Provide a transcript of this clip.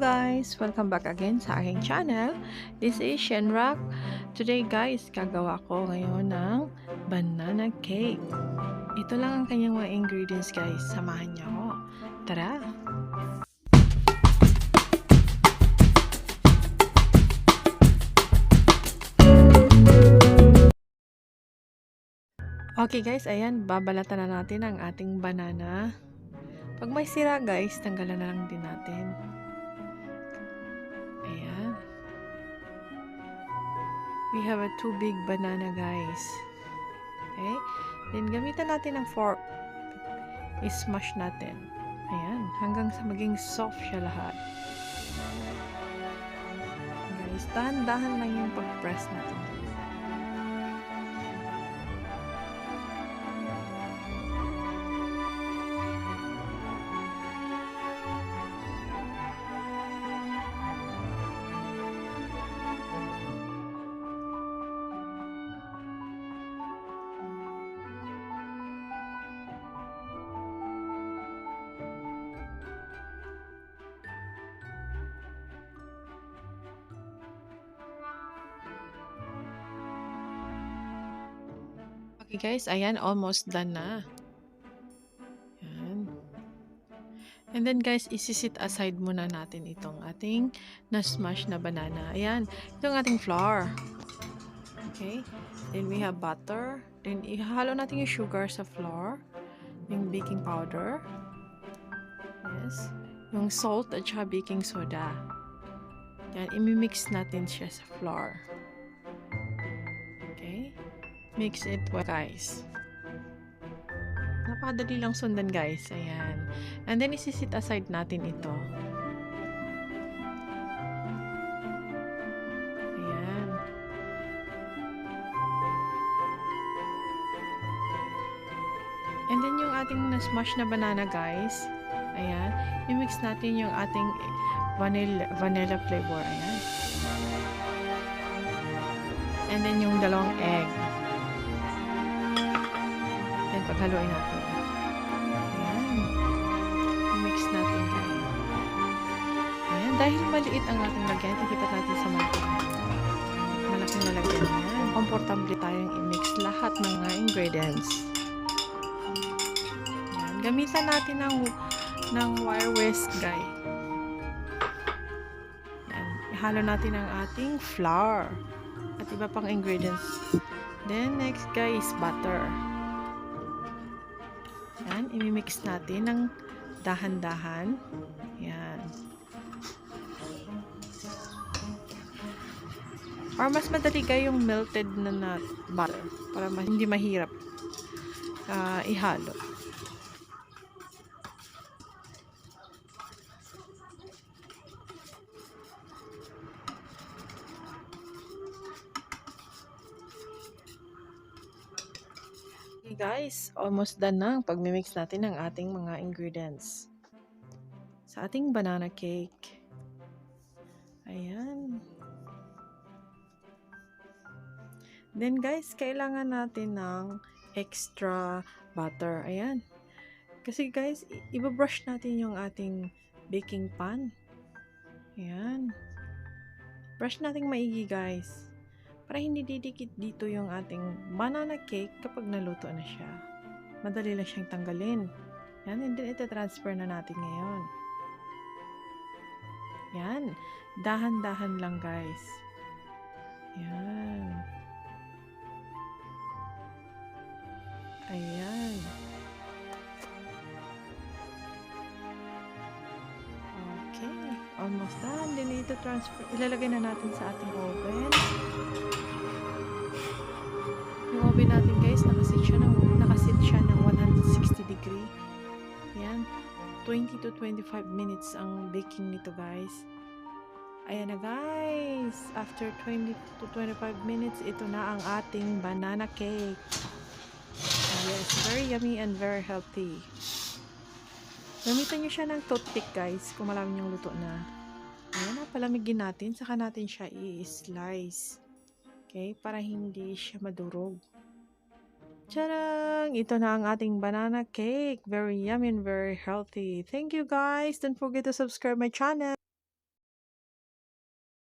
guys! Welcome back again sa aking channel. This is Shenrock. Today guys, gagawa ko ngayon ng banana cake. Ito lang ang kanyang mga ingredients guys. Samahan niyo ako. Tara! Okay guys, ayan. Babalatan na natin ang ating banana. Pag may sira guys, tanggalan na lang din natin. Ayan. We have a 2 big banana guys. Okay? Then gamitan natin ng fork. I-smash natin. Ayan. Hanggang sa maging soft siya lahat. Guys, dahan-dahan lang yung pag-press natin. Okay guys, ayan, almost done na. Ayan. And then guys, isisit aside muna natin itong ating na-smash na banana. Ayan, itong ating flour. Okay, then we have butter. Then ihalo natin yung sugar sa flour. Yung baking powder. Yes. Yung salt at saka baking soda. Yan, imimix natin siya sa flour. Okay. Mix it well, guys. Napakadali lang sundan, guys. Ayan. And then, isisit aside natin ito. Ayan. And then, yung ating na-smash na banana, guys. Ayan. I-mix natin yung ating vanilla flavor. Ayan. And then, yung dalawang egg. Ayan, paghaluin natin. Ayan. I-mix natin, guys. Ayan. Dahil maliit ang ating lagyan, itipat natin sa malaking lalagyan. Ayan. Komportable tayong i-mix lahat ng mga ingredients. Ayan. Gamitan natin ng wire whisk, guys. Ayan. Ihalo natin ang ating flour at iba pang ingredients. Then, next, guys, butter. Ayan. Imimix natin ng dahan-dahan. Ayan. Or mas madali yung melted na butter para hindi mahirap ihalo. Okay guys, almost done na ang pagmimix natin ng ating mga ingredients sa ating banana cake. Ayan. Then guys, kailangan natin ng extra butter. Ayan. Kasi guys, ibabrush natin yung ating baking pan. Ayan. Brush natin maigi guys. Para hindi didikit dito yung ating banana cake kapag naluto na siya. Madali lang siyang tanggalin. Yan, and then ita-transfer na natin ngayon. Yan. Dahan-dahan lang guys. Yan. Ayan. Okay. Almost done. Then ita-transfer. Ilalagay na natin sa ating oven. Yung oven natin guys, nakasit siya ng 160 degree. Ayan. 20 to 25 minutes ang baking nito guys. Ayan na guys. After 20 to 25 minutes, ito na ang ating banana cake. Yes, very yummy and very healthy. Gamitan nyo siya ng toothpick guys kung malaman yung luto na. Ayan na, palamigin natin. Saka natin siya i-slice. Okay, para hindi siya madurog. Tadang! Ito na ang ating banana cake. Very yummy and very healthy. Thank you guys. Don't forget to subscribe my channel.